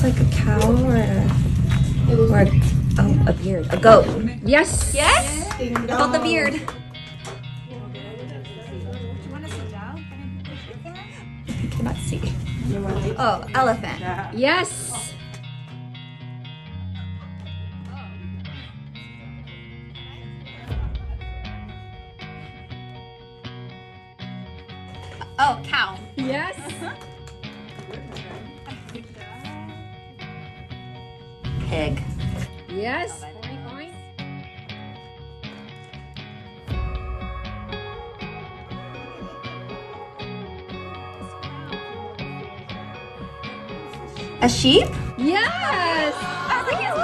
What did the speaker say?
looks like a cow or a beard. A goat. Yes. Yes? About the beard. Do you want to sit down? I cannot see. Oh, elephant. Yes. Oh, cow. Yes. Pig. Yes. A sheep? Yes. I think it's